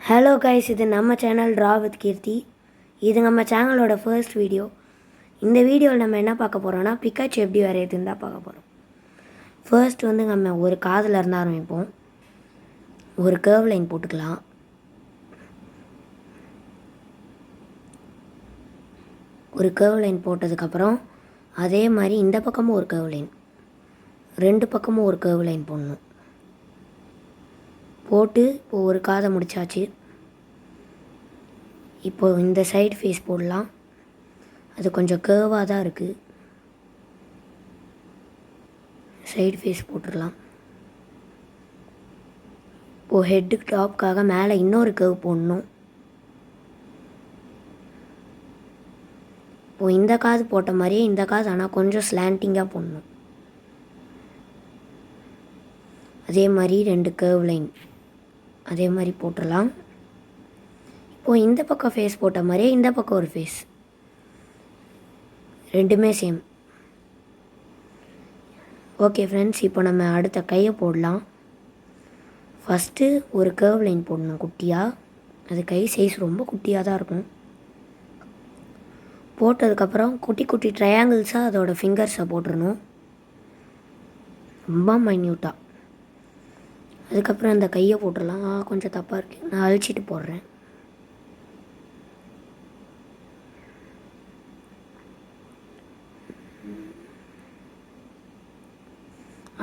Hello guys, இது நம்ம channel draw with கீர்த்தி. இது நம்ம சேனலோட ஃபர்ஸ்ட் வீடியோ. இந்த வீடியோவில் நம்ம என்ன பார்க்க போகிறோம்னா பிக்காச்சு எப்படி வரையுதுன்னு தான் பார்க்க போகிறோம். ஃபர்ஸ்ட் நம்ம ஒரு காதில் இருந்து ஆரம்பிப்போம். ஒரு கர்வ் லைன் போட்டுக்கலாம். ஒரு கர்வ் லைன் போட்டதுக்கப்புறம் அதே மாதிரி இந்த பக்கமும் ஒரு கர்வ் லைன், ரெண்டு பக்கமும் ஒரு கர்வ் லைன் போடணும். போட்டு இப்போது ஒரு காதை முடிச்சாச்சு. இப்போது இந்த சைடு ஃபேஸ் போடலாம். அது கொஞ்சம் கர்வாக தான் இருக்குது. சைடு ஃபேஸ் போட்டுடலாம். இப்போது ஹெட்டுக்கு டாப்காக மேலே இன்னொரு கர்வ் போடணும். இப்போது இந்த காது போட்ட மாதிரியே இந்த காது ஆனால் கொஞ்சம் ஸ்லாண்டிங்காக போடணும். அதே மாதிரி ரெண்டு கர்வ் லைன் அதே மாதிரி போட்டுடலாம். இப்போது இந்த பக்கம் ஃபேஸ் போட்ட மாதிரியே இந்த பக்கம் ஒரு ஃபேஸ், ரெண்டுமே சேம். ஓகே ஃப்ரெண்ட்ஸ், இப்போ நம்ம அடுத்த கையை போடலாம். ஃபஸ்ட்டு ஒரு கர்வ் லைன் போடணும் குட்டியாக. அது கை சைஸ் ரொம்ப குட்டியாக தான் இருக்கும். போட்டதுக்கப்புறம் குட்டி குட்டி ட்ரையாங்கிள்ஸாக அதோடய ஃபிங்கர்ஸை போட்டுடணும், ரொம்ப மைன்யூட்டாக. அதுக்கப்புறம் அந்த கையை போட்டுடலாம். கொஞ்சம் தப்பாக இருக்குது, நான் அழிச்சிட்டு போடுறேன்.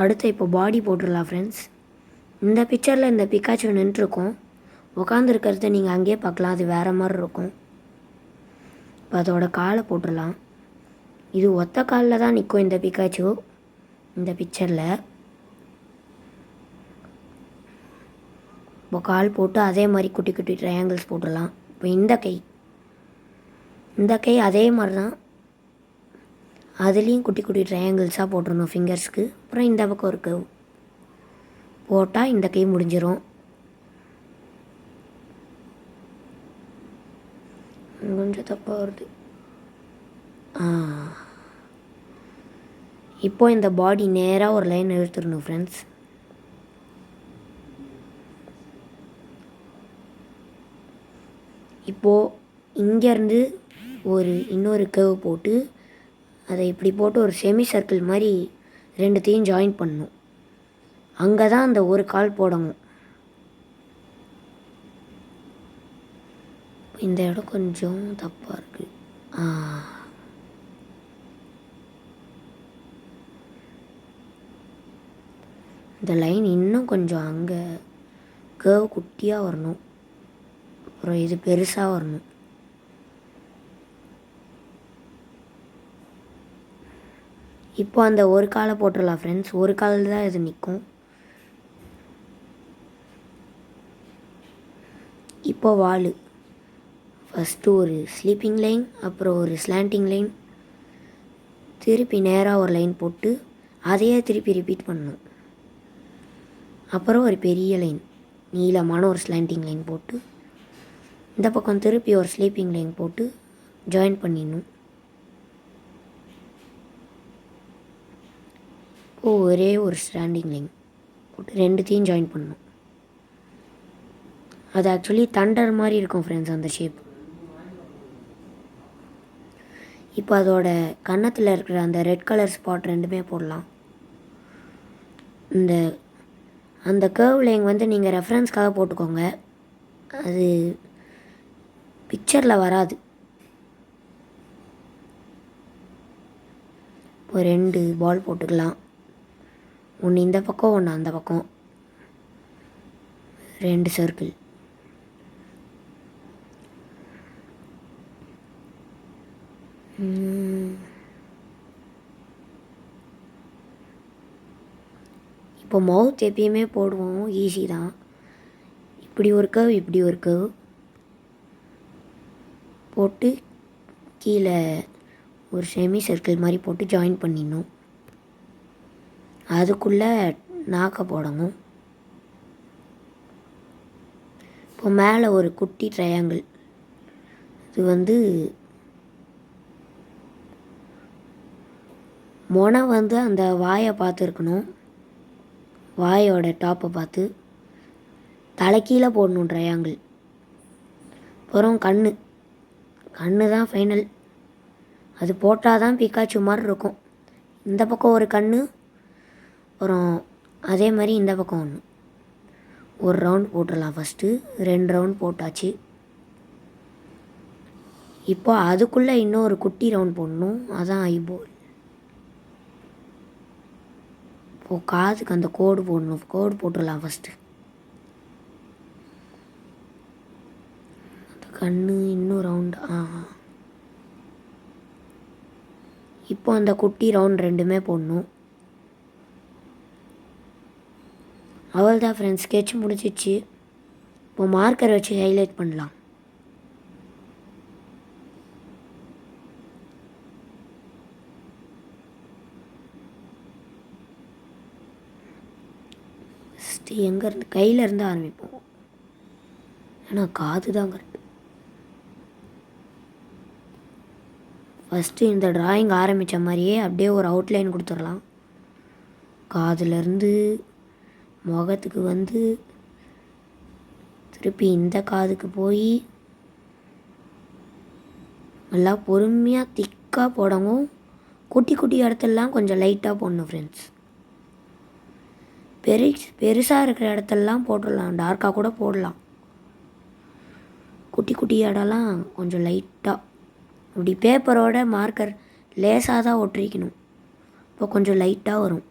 அடுத்து இப்போ பாடி போட்டுடலாம் ஃப்ரெண்ட்ஸ். இந்த பிக்சரில் இந்த பிக்காச்சு நின்றுருக்கும். உட்காந்துருக்கிறத நீங்கள் அங்கேயே பார்க்கலாம், அது வேறு மாதிரி இருக்கும். இப்போ அதோட காலை போட்டுடலாம். இது ஒத்த காலில் தான் நிற்கும் இந்த பிக்காச்சு இந்த பிக்சரில். இப்போ கால் போட்டு அதே மாதிரி குட்டி குட்டி ட்ரையாங்கிள்ஸ் போட்டுடலாம். இப்போ இந்த கை அதே மாதிரி தான், அதுலேயும் குட்டி குட்டி ட்ரையாங்கிள்ஸாக போட்டுடணும் ஃபிங்கர்ஸ்க்கு. அப்புறம் இந்த பக்கம் ஒரு கர்வ் போட்டால் இந்த கை முடிஞ்சிடும். கொஞ்சம் தப்பாக வருது. இப்போ இந்த பாடி நேராக ஒரு லைன் இழுத்துடணும் ஃப்ரெண்ட்ஸ். இப்போது இங்கேருந்து இன்னொரு கர்வ் போட்டு அதை இப்படி போட்டு ஒரு செமி சர்க்கிள் மாதிரி ரெண்டுத்தையும் ஜாயின் பண்ணணும். அங்கே தான் அந்த ஒரு கால் போடணும். இந்த இடம் கொஞ்சம் தப்பாக இருக்குது. இந்த லைன் இன்னும் கொஞ்சம் அங்கே கர்வ் குட்டியாக வரணும், அப்புறம் இது பெருசாக வரணும். இப்போ அந்த ஒரு காலை போட்டுடலாம் ஃப்ரெண்ட்ஸ். ஒரு காலில் தான் இது நிற்கும். இப்போ வால் ஃபஸ்ட்டு ஒரு ஸ்லீப்பிங் லைன், அப்புறம் ஒரு ஸ்லாண்டிங் லைன், திருப்பி நேராக ஒரு லைன் போட்டு அதையே திருப்பி ரிப்பீட் பண்ணணும். அப்புறம் ஒரு பெரிய லைன், நீளமான ஒரு ஸ்லாண்டிங் லைன் போட்டு இந்த பக்கம் திருப்பி ஒரு ஸ்லீப்பிங் லைன் போட்டு ஜாயின் பண்ணிடணும். ஒரே ஒரு ஸ்டாண்டிங் லைன் போட்டு ரெண்டுத்தையும் ஜாயின் பண்ணணும். அது ஆக்சுவலி தண்டர் மாதிரி இருக்கும் ஃப்ரெண்ட்ஸ் அந்த ஷேப். இப்போ அதோட கன்னத்தில் இருக்கிற அந்த ரெட் கலர் ஸ்பாட் ரெண்டுமே போடலாம். அந்த கர்வ் லைன் நீங்கள் ரெஃபரன்ஸ்க்காக போட்டுக்கோங்க, அது பிக்சரில் வராது. இப்போ ரெண்டு பால் போட்டுக்கலாம். ஒன்று இந்த பக்கம், ஒன்று அந்த பக்கம், ரெண்டு சர்க்கிள். இப்போ மவுத் எப்பயுமே போடுவோம், ஈஸி தான். இப்படி ஒரு கர்வ், இப்படி ஒரு கர்வ் போட்டு கீழே ஒரு செமி சர்க்கிள் மாதிரி போட்டு ஜாயின் பண்ணிடணும். அதுக்குள்ளே நாக்கை போடணும். இப்போ மேலே ஒரு குட்டி ட்ரையாங்கிள், இது மொனை அந்த வாயை பார்த்துருக்கணும். வாயோட டாப்பை பார்த்து தலைக்கீழே போடணும் ட்ரையாங்கிள். அப்புறம் கண்ணு தான் ஃபைனல். அது போட்டால் தான் பிக்காச்சு மாதிரி இருக்கும். இந்த பக்கம் ஒரு கண், அப்புறம் அதே மாதிரி இந்த பக்கம் ஒன்று. ஒரு ரவுண்ட் போட்டுடலாம். ஃபஸ்ட்டு 2 ரவுண்ட் போட்டாச்சு. இப்போ அதுக்குள்ளே இன்னும் ஒரு குட்டி ரவுண்ட் போடணும். அதான் ஐபோல். இப்போது காதுக்கு அந்த கோடு போடணும். கோடு போட்டுடலாம் ஃபஸ்ட்டு. அந்த கண் இன்னும் ரவுண்டு. இப்போ அந்த குட்டி ரவுண்ட் 2மே போடணும். அவ்வளோதான் ஃப்ரெண்ட்ஸ், ஸ்கெட்ச் முடிச்சிச்சு. இப்போ மார்க்கர் வச்சு ஹைலைட் பண்ணலாம். ஃபஸ்ட்டு எங்கேருந்து கையிலேருந்து ஆரம்பிப்போம். ஏன்னா காது தான் கரெக்டு. ஃபஸ்ட்டு இந்த ட்ராயிங் ஆரம்பித்த மாதிரியே அப்படியே ஒரு அவுட்லைன் கொடுத்துடலாம். காதுலேருந்து முகத்துக்கு வந்து திருப்பி இந்த காதுக்கு போய் நல்லா பொறுமையாக திக்காக போடவும். குட்டி குட்டி இடத்துலலாம் கொஞ்சம் லைட்டாக போடணும் ஃப்ரெண்ட்ஸ். பெருசாக இருக்கிற இடத்துலலாம் போட்டுடலாம், டார்க்காக கூட போடலாம். குட்டி குட்டி இடம்லாம் கொஞ்சம் லைட்டாக இப்படி பேப்பரோட மார்க்கர் லேசாக தான் ஒட்டிக்கணும். இப்போ கொஞ்சம் லைட்டாக வரும்.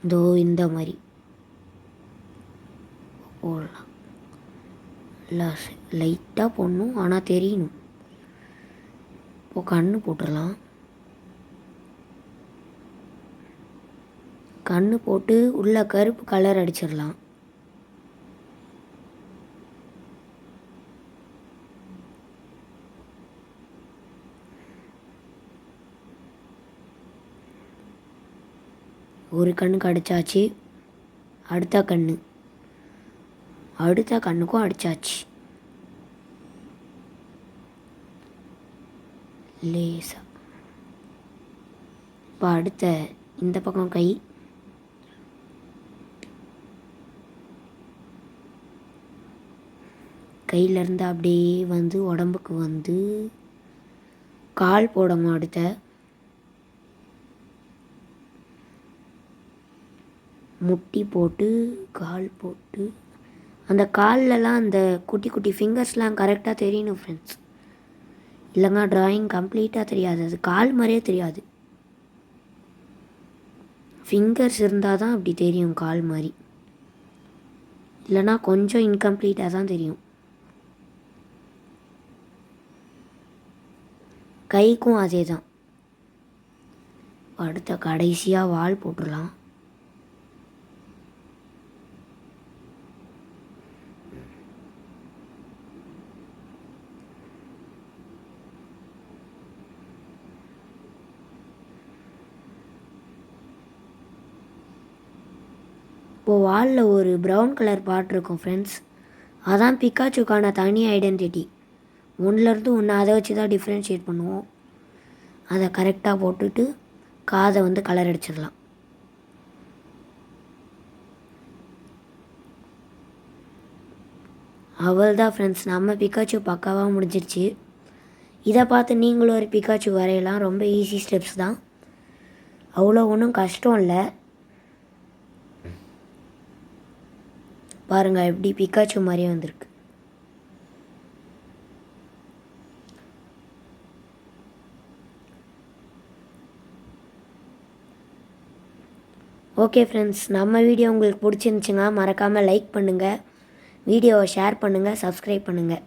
இதோ இந்த மாதிரி போடலாம். லைட்டாக போடணும், ஆனால் தெரியணும். இப்போ கண் போட்டுடலாம். கண் போட்டு உள்ள கருப்பு கலர் அடிச்சிடலாம். ஒரு கண்ணுக்கு அடித்தாச்சு. அடுத்த கண்ணுக்கும் அடித்தாச்சு. லேசா. இப்போ அடுத்த இந்த பக்கம் கையிலேருந்து அப்படியே வந்து உடம்புக்கு வந்து கால் போடணும். அடுத்த முட்டி போட்டு கால் போட்டு அந்த கால்லலாம் அந்த குட்டி குட்டி ஃபிங்கர்ஸ்லாம் கரெக்டாக தெரியணும் ஃப்ரெண்ட்ஸ். இல்லைங்க ட்ராயிங் கம்ப்ளீட்டாக தெரியாது. அது கால் மாதிரியே தெரியாது. ஃபிங்கர்ஸ் இருந்தால் தான் அப்படி தெரியும் கால் மாதிரி. இல்லைனா கொஞ்சம் இன்கம்ப்ளீட்டாக தான் தெரியும். கைக்கும் அதே தான். அடுத்த கடைசியாக வால் போட்டுடலாம். இப்போது வாலில் ஒரு ப்ரௌன் கலர் பார்ட் இருக்கும் ஃப்ரெண்ட்ஸ். அதான் பிக்காச்சுக்கான தனி ஐடென்டிட்டி. ஒன்றுலேருந்து ஒன்று அதை வச்சு தான் டிஃப்ரென்ஷியேட் பண்ணுவோம். அதை கரெக்டாக போட்டுட்டு காதை வந்து கலர் அடிச்சிடலாம். அவ்வளோதான் ஃப்ரெண்ட்ஸ், நம்ம பிக்காச்சு பக்காவாக முடிஞ்சிருச்சு. இதை பார்த்து நீங்களும் ஒரு பிக்காச்சு வரையலாம். ரொம்ப ஈஸி ஸ்டெப்ஸ் தான், அவ்வளோ ஒன்றும் கஷ்டம் இல்லை. பாருங்கள் எப்படி பிக்காச்சு மாதிரியே வந்திருக்கு. ஓகே ஃப்ரெண்ட்ஸ், நம்ம வீடியோ உங்களுக்கு பிடிச்சிருந்துச்சுங்க மறக்காமல் லைக் பண்ணுங்கள், வீடியோவை ஷேர் பண்ணுங்கள், சப்ஸ்கிரைப் பண்ணுங்கள்.